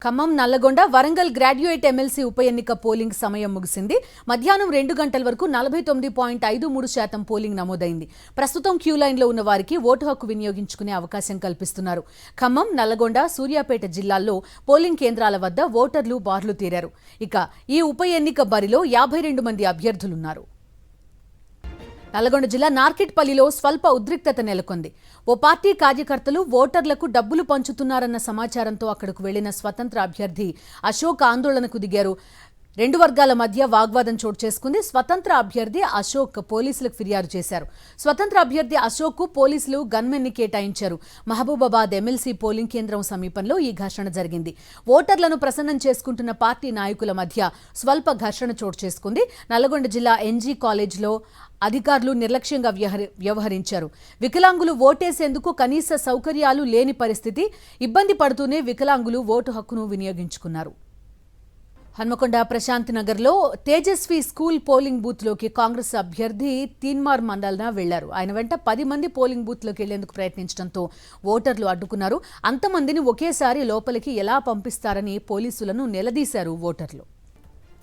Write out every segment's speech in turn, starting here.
Khammam, Nalgonda, Warangal graduate MLC ఉప ఎన్నిక polling సమయం ముగిసింది. మధ్యాహ్నం 2 గంటల వరకు 49.53% పోలింగ్ నమోదైంది. ప్రస్తుతం క్యూ లైన్లో ఉన్న వారికి ఓటు హక్కు వినియోగించుకునే అవకాశం కల్పిస్తున్నారు. ఖమ్మం, నల్లగొండ, సూర్యాపేట జిల్లాల్లో పోలింగ్ కేంద్రాల వద్ద ఓటర్లు బార్లు తీరారు. ఇక ఈ ఉప ఎన్నిక బరిలో 52 మంది అభ్యర్థులున్నారు. నల్లగొండ జిల్లా నార్కెట్పల్లిలో స్వల్ప ఉద్రిక్తత నెలకొంది. ఓ పార్టీ కార్యకర్తలు ఓటర్లకు డబ్బులు పంచుతున్నారన్న సమాచారంతో అక్కడకు వెళ్లిన స్వతంత్ర అభ్యర్థి అశోక్ ఆందోళనకు దిగారు. 2 వర్గాల మధ్య వాగ్వాదం చోటు చేసుకుంది. స్వతంత్ర అభ్యర్థి అశోక్ పోలీసులకు ఫిర్యాదు చేశారు. స్వతంత్ర అభ్యర్థి అశోక్ పోలీసులు గన్మెన్ ని కేటాయించారు. మహబూబాబాద్ ఎమ్మెల్సీ పోలింగ్ కేంద్రం సమీపంలో ఈ ఘర్షణ జరిగింది. ఓటర్లను ప్రసన్నం చేసుకుంటున్న పార్టీ నాయకుల మధ్య స్వల్ప ఘర్షణ చోటు చేసుకుంది. నల్లగొండ జిల్లా ఎన్జీ కాలేజ్లో అధికారులు నిర్లక్ష్యంగా వ్యవహరించారు. వికలాంగులు ఓటేసేందుకు కనీస సౌకర్యాలు లేని పరిస్థితి. ఇబ్బంది పడుతూనే వికలాంగులు ఓటు హక్కును వినియోగించుకున్నారు. హన్మకొండ ప్రశాంత్ నగర్లో తేజస్వి స్కూల్ పోలింగ్ బూత్లోకి కాంగ్రెస్ అభ్యర్థి తీన్మార్ మండల్న వెళ్లారు. ఆయన వెంట 10 మంది పోలింగ్ బూత్లోకి వెళ్లేందుకు ప్రయత్నించడంతో ఓటర్లు అడ్డుకున్నారు. అంతమందిని ఒకేసారి లోపలికి ఎలా పంపిస్తారని పోలీసులను నిలదీశారు ఓటర్లు.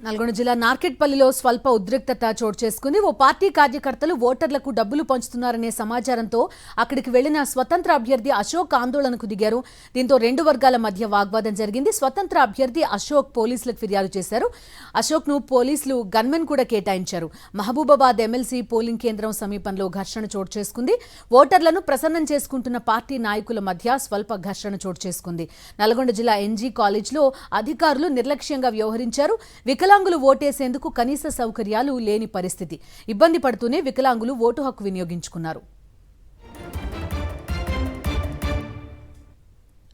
నల్గొండ జిల్లా నార్కెట్పల్లిలో స్వల్ప ఉద్రిక్తత చోటు చేసుకుంది. ఓ పార్టీ కార్యకర్తలు ఓటర్లకు డబ్బులు పంచుతున్నారనే సమాచారంతో అక్కడికి వెళ్లిన స్వతంత్ర అభ్యర్థి అశోక్ ఆందోళనకు దిగారు. దీంతో 2 వర్గాల మధ్య వాగ్వాదం జరిగింది. స్వతంత్ర అభ్యర్థి అశోక్ పోలీసులకు ఫిర్యాదు చేశారు. అశోక్ ను పోలీసులు గన్మెన్ కూడా కేటాయించారు. మహబూబాబాద్ ఎమ్మెల్సీ పోలింగ్ కేంద్రం సమీపంలో ఘర్షణ చోటు చేసుకుంది. ఓటర్లను ప్రసన్నం చేసుకుంటున్న పార్టీ నాయకుల మధ్య స్వల్ప ఘర్షణ చోటు చేసుకుంది. నల్గొండ జిల్లా ఎన్జీ కాలేజ్లో అధికారులు నిర్లక్ష్యంగా వ్యవహరించారు. వికలాంగులు ఓటేసేందుకు కనీస సౌకర్యాలు లేని పరిస్థితి. ఇబ్బంది పడుతూనే వికలాంగులు ఓటు హక్కు వినియోగించుకున్నారు.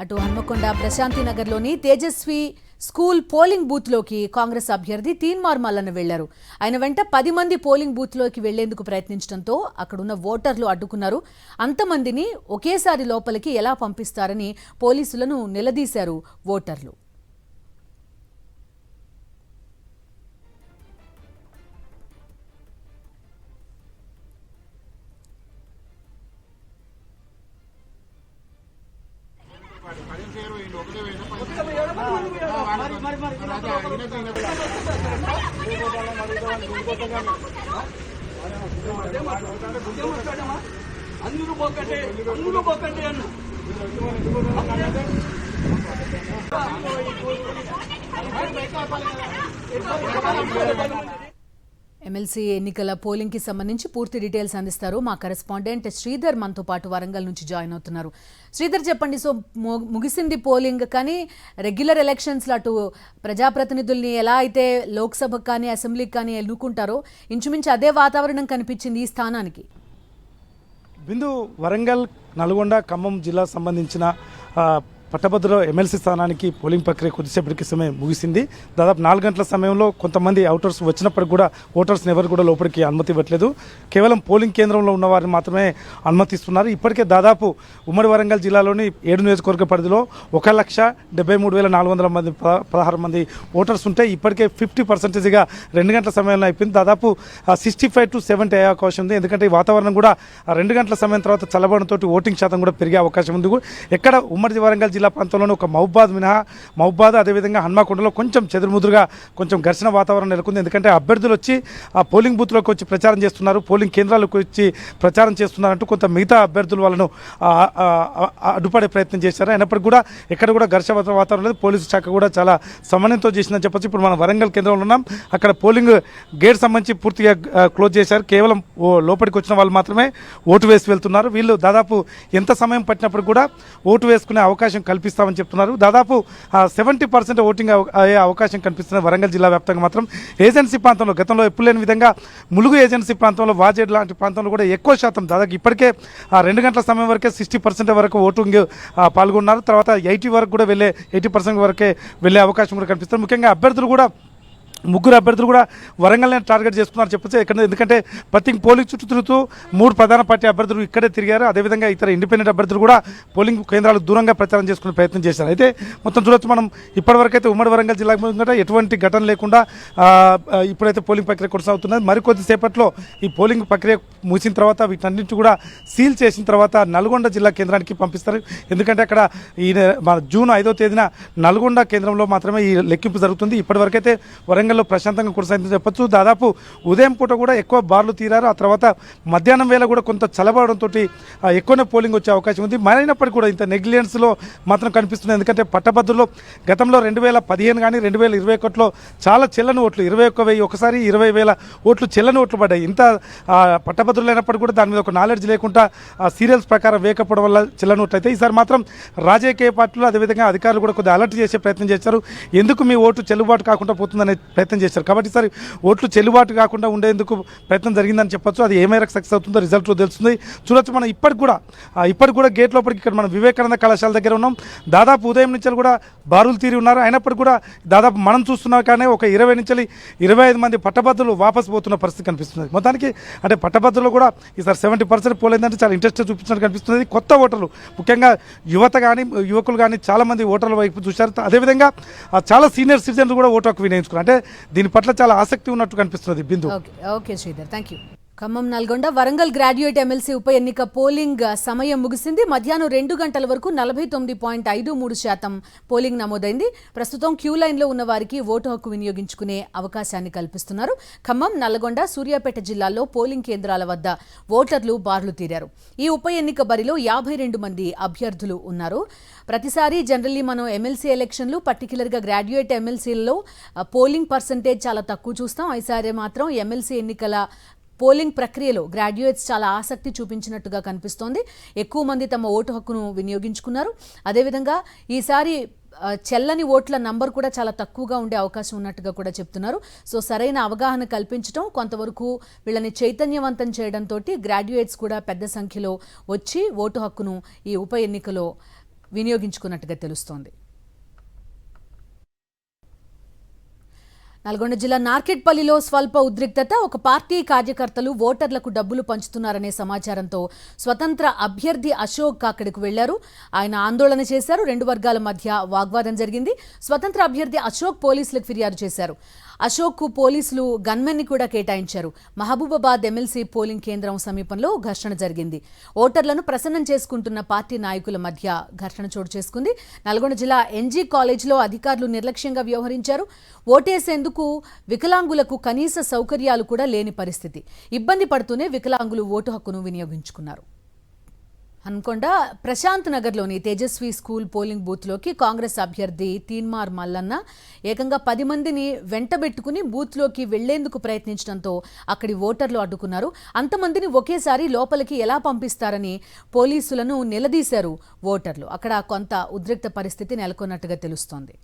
అటు హన్మకొండ ప్రశాంతి నగర్లోని తేజస్వి స్కూల్ పోలింగ్ బూత్లోకి కాంగ్రెస్ అభ్యర్థి తీన్మార్ మల్లన్న వెళ్లారు. ఆయన వెంట 10 మంది పోలింగ్ బూత్లోకి వెళ్లేందుకు ప్రయత్నించడంతో అక్కడున్న ఓటర్లు అడ్డుకున్నారు. అంతమందిని ఒకేసారి లోపలికి ఎలా పంపిస్తారని పోలీసులను నిలదీశారు ఓటర్లు. ఎమ్మెల్సీ ఎన్నికల పోలింగ్ కి సంబంధించి పూర్తి డీటెయిల్స్ అందిస్తారు మా కరెస్పాండెంట్ శ్రీధర్. మనతో పాటు వరంగల్ నుంచి జాయిన్ అవుతున్నారు. శ్రీధర్, చెప్పండి. సో ముగిసింది పోలింగ్, కానీ రెగ్యులర్ ఎలక్షన్స్ లో అటు ప్రజాప్రతినిధుల్ని ఎలా అయితే లోక్సభకు కానీ అసెంబ్లీకి కానీ ఎన్నుకుంటారో ఇంచుమించు అదే వాతావరణం కనిపించింది ఈ స్థానానికి. బిందు, వరంగల్, నల్గొండ, ఖమ్మం జిల్లా సంబంధించిన పట్టభద్రుల ఎమ్మెల్సీ స్థానానికి పోలింగ్ ప్రక్రియ కొద్దిసేపటికి సమయం ముగిసింది. దాదాపు 4 గంటల సమయంలో కొంతమంది అవుటర్స్ వచ్చినప్పటికి కూడా ఓటర్స్ని ఎవరు కూడా లోపలికి అనుమతి ఇవ్వట్లేదు. కేవలం పోలింగ్ కేంద్రంలో ఉన్న వారిని మాత్రమే అనుమతిస్తున్నారు. ఇప్పటికే దాదాపు ఉమ్మడి వరంగల్ జిల్లాలోని 7 నియోజకవర్గ పరిధిలో 1,73,400 మంది 16 మంది ఓటర్స్ ఉంటే ఇప్పటికే 50%గా 2 గంటల సమయంలో అయిపోయింది. దాదాపు 65 to 70 అయ్యే అవకాశం ఉంది. ఎందుకంటే ఈ వాతావరణం కూడా 2 గంటల సమయం తర్వాత చల్లబడంతో ఓటింగ్ శాతం కూడా పెరిగే అవకాశం ఉంది. ఎక్కడ ఉమ్మడి వరంగల్ జిల్లా ప్రాంతంలోనే ఒక మహబూబాద్ మినహా మహబూబాద్ అదేవిధంగా హన్మకొండలో కొంచెం చెదురుముదురుగా కొంచెం ఘర్షణ వాతావరణం నెలకొంది. ఎందుకంటే అభ్యర్థులు వచ్చి ఆ పోలింగ్ బూత్లోకి వచ్చి ప్రచారం చేస్తున్నారు, పోలింగ్ కేంద్రాలకు వచ్చి ప్రచారం చేస్తున్నారంటూ కొంత మిగతా అభ్యర్థులు వాళ్ళను అడ్డుపడే ప్రయత్నం చేశారు. అయినప్పటికీ కూడా ఎక్కడ కూడా ఘర్షణ వాతావరణం లేదు. పోలీసు శాఖ కూడా చాలా సమన్వయంతో చేసిందని చెప్పొచ్చు. ఇప్పుడు మనం వరంగల్ కేంద్రంలో ఉన్నాం. అక్కడ పోలింగ్ గేట్ సంబంధించి పూర్తిగా క్లోజ్ చేశారు. కేవలం లోపలికి వచ్చిన వాళ్ళు మాత్రమే ఓటు వేసి వెళ్తున్నారు. వీళ్ళు దాదాపు ఎంత సమయం పట్టినప్పుడు కూడా ఓటు వేసుకునే అవకాశం కల్పిస్తామని చెప్తున్నారు. దాదాపు 70% ఓటింగ్ అయ్యే అవకాశం కనిపిస్తుంది. వరంగల్ జిల్లా వ్యాప్తంగా మాత్రం ఏజెన్సీ ప్రాంతంలో గతంలో ఎప్పుడు లేని విధంగా ములుగు ఏజెన్సీ ప్రాంతంలో వాజేడ్ లాంటి ప్రాంతంలో కూడా ఎక్కువ శాతం దాదాపు ఇప్పటికే 2 గంటల సమయం వరకే 60% వరకు ఓటింగ్ పాల్గొన్నారు. తర్వాత 80% వరకే వెళ్ళే అవకాశం కూడా కనిపిస్తుంది. ముఖ్యంగా అభ్యర్థులు కూడా ముగ్గురు అభ్యర్థులు కూడా వరంగల్ని టార్గెట్ చేసుకున్నారు చెప్పచ్చు. ఎందుకంటే ప్రతి పోలింగ్ చుట్టూ తిరుగుతూ 3 ప్రధాన పార్టీ అభ్యర్థులు ఇక్కడే తిరిగారు. అదేవిధంగా ఇతర ఇండిపెండెంట్ అభ్యర్థులు కూడా పోలింగ్ కేంద్రాలకు దూరంగా ప్రచారం చేసుకునే ప్రయత్నం చేశారు. అయితే మొత్తం చూడొచ్చు మనం ఇప్పటివరకు అయితే ఉమ్మడి వరంగల్ జిల్లా ఎటువంటి ఘటన లేకుండా ఇప్పుడైతే పోలింగ్ ప్రక్రియ కొనసాగుతున్నది. మరికొద్ది సేపట్లో ఈ పోలింగ్ ప్రక్రియ ముగిసిన తర్వాత వీటన్నింటి కూడా సీల్ చేసిన తర్వాత నల్గొండ జిల్లా కేంద్రానికి పంపిస్తారు. ఎందుకంటే అక్కడ జూన్ 5వ తేదీన నల్గొండ కేంద్రంలో మాత్రమే ఈ లెక్కింపు జరుగుతుంది. ఇప్పటివరకైతే వరంగల్లో ప్రశాంతంగా కొనసాగిందని చెప్పొచ్చు. దాదాపు ఉదయం పూట కూడా ఎక్కువ బార్లు తీరారు. ఆ తర్వాత మధ్యాహ్నం వేళ కూడా కొంత చల్లబడంతో ఎక్కువనే పోలింగ్ వచ్చే అవకాశం ఉంది. మరైనప్పటికీ కూడా ఇంత నెగ్లిజెన్స్లో మాత్రం కనిపిస్తుంది. ఎందుకంటే పట్టభద్రుల్లో గతంలో 2015 కానీ 2021లో చాలా చెల్లని ఓట్లు 21,000 ఒకసారి 20,000 ఓట్లు చెల్లని ఓట్లు పడ్డాయి. ఇంత పట్టభద్రులు అయినప్పటికీ కూడా దాని మీద ఒక నాలెడ్జ్ లేకుండా సీరియల్స్ ప్రకారం వేయకపోవడం వల్ల చెల్లని ఓట్లు అయితే ఈసారి మాత్రం రాజకీయ పార్టీలు అదేవిధంగా అధికారులు కూడా కొద్దిగా అలర్ట్ చేసే ప్రయత్నం చేశారు. ఎందుకు మీ ఓటు చెల్లుబాటు కాకుండా పోతుందనే ప్రయత్నం చేశారు. కాబట్టి ఈసారి ఓట్లు చెల్లుబాటు కాకుండా ఉండేందుకు ప్రయత్నం జరిగిందని చెప్పొచ్చు. అది ఏ మేరకు సక్సెస్ అవుతుందో రిజల్ట్ తెలుస్తుంది. చూడొచ్చు మనం ఇప్పటికి కూడా గేట్ లోపలికి ఇక్కడ మనం వివేకానంద కళాశాల దగ్గర ఉన్నాం. దాదాపు ఉదయం నుంచి కూడా బారులు తీరి ఉన్నారు. అయినప్పటికీ కూడా దాదాపు మనం చూస్తున్నా కానీ ఒక 20 నుంచి 25 మంది పట్టభద్రులు వాపసు పోతున్న పరిస్థితి కనిపిస్తుంది. మొత్తానికి అంటే పట్టభద్రులు కూడా ఈసారి 70% పోలేదంటే చాలా ఇంట్రెస్ట్ చూపించినట్టు కనిపిస్తుంది. కొత్త ఓటర్లు ముఖ్యంగా యువత కానీ యువకులు కానీ చాలా మంది ఓటర్ల వైపు చూశారు. అదేవిధంగా చాలా సీనియర్ సిటిజన్లు కూడా ఓటు హక్కు వినియోగించుకున్నారు. అంటే దీని పట్ల చాలా ఆసక్తి ఉన్నట్టు కనిపిస్తుంది. Bindu. Okay Sridhar, thank you. Khammam, Nalgonda, Warangal graduate MLC ఉప ఎన్నిక పోలింగ్ సమయం ముగిసింది. మధ్యాహ్నం 2 గంటల వరకు 49.53% పోలింగ్ నమోదైంది. ప్రస్తుతం క్యూ లైన్లో ఉన్న వారికి ఓటు హక్కు వినియోగించుకునే అవకాశాన్ని కల్పిస్తున్నారు. ఖమ్మం, నల్గొండ, సూర్యాపేట జిల్లాల్లో పోలింగ్ కేంద్రాల వద్ద ఓటర్లు బార్లు తీరారు. ఈ ఉప ఎన్నిక బరిలో 52 మంది అభ్యర్థులు ఉన్నారు. ప్రతిసారి జనరల్లీ మనం ఎమ్మెల్సీ ఎలక్షన్లు పర్టికులర్గా గ్రాడ్యుయేట్ ఎమ్మెల్సీల్లో పోలింగ్ పర్సంటేజ్ చాలా తక్కువ చూస్తాం. ఈసారి మాత్రం ఎమ్మెల్సీ ఎన్నికల పోలింగ్ ప్రక్రియలో గ్రాడ్యుయేట్స్ చాలా ఆసక్తి చూపించినట్టుగా కనిపిస్తోంది. ఎక్కువ మంది తమ ఓటు హక్కును వినియోగించుకున్నారు. అదేవిధంగా ఈసారి చెల్లని ఓట్ల నంబర్ కూడా చాలా తక్కువగా ఉండే అవకాశం ఉన్నట్టుగా కూడా చెప్తున్నారు. సో సరైన అవగాహన కల్పించడం, కొంతవరకు వీళ్ళని చైతన్యవంతం చేయడంతో గ్రాడ్యుయేట్స్ కూడా పెద్ద సంఖ్యలో వచ్చి ఓటు హక్కును ఈ ఉప ఎన్నికలో వినియోగించుకున్నట్టుగా తెలుస్తోంది. నల్గొండ జిల్లా నార్కెట్పల్లిలో స్వల్ప ఉద్రిక్తత. ఒక పార్టీ కార్యకర్తలు ఓటర్లకు డబ్బులు పంచుతున్నారనే సమాచారంతో స్వతంత్ర అభ్యర్థి అశోక్ అక్కడికి వెళ్లారు. ఆయన ఆందోళన చేశారు. 2 వర్గాల మధ్య వాగ్వాదం జరిగింది. స్వతంత్ర అభ్యర్థి అశోక్ పోలీసులకు ఫిర్యాదు చేశారు. అశోక్ పోలీసులు గన్మెన్ని కూడా కేటాయించారు. మహబూబాబాద్ ఎమ్మెల్సీ పోలింగ్ కేంద్రం సమీపంలో ఘర్షణ జరిగింది. ఓటర్లను ప్రసన్నం చేసుకుంటున్న పార్టీ నాయకుల మధ్య ఘర్షణ చోటు చేసుకుంది. నల్గొండ జిల్లా ఎన్జీ కాలేజ్లో అధికారులు నిర్లక్ష్యంగా వ్యవహరించారు. ఓటేసేందుకు వికలాంగులకు కనీస సౌకర్యాలు కూడా లేని పరిస్థితి. ఇబ్బంది పడుతూనే వికలాంగులు ఓటు హక్కును వినియోగించుకున్నారు. హన్కొండ ప్రశాంత్ నగర్లోని తేజస్వి స్కూల్ పోలింగ్ బూత్లోకి కాంగ్రెస్ అభ్యర్థి తీన్మార్ మల్లన్న ఏకంగా 10 మందిని వెంటబెట్టుకుని బూత్లోకి వెళ్లేందుకు ప్రయత్నించడంతో అక్కడి ఓటర్లు అడ్డుకున్నారు. అంతమందిని ఒకేసారి లోపలికి ఎలా పంపిస్తారని పోలీసులను నిలదీశారు ఓటర్లు. అక్కడ కొంత ఉద్రిక్త పరిస్థితి నెలకొన్నట్టుగా తెలుస్తోంది.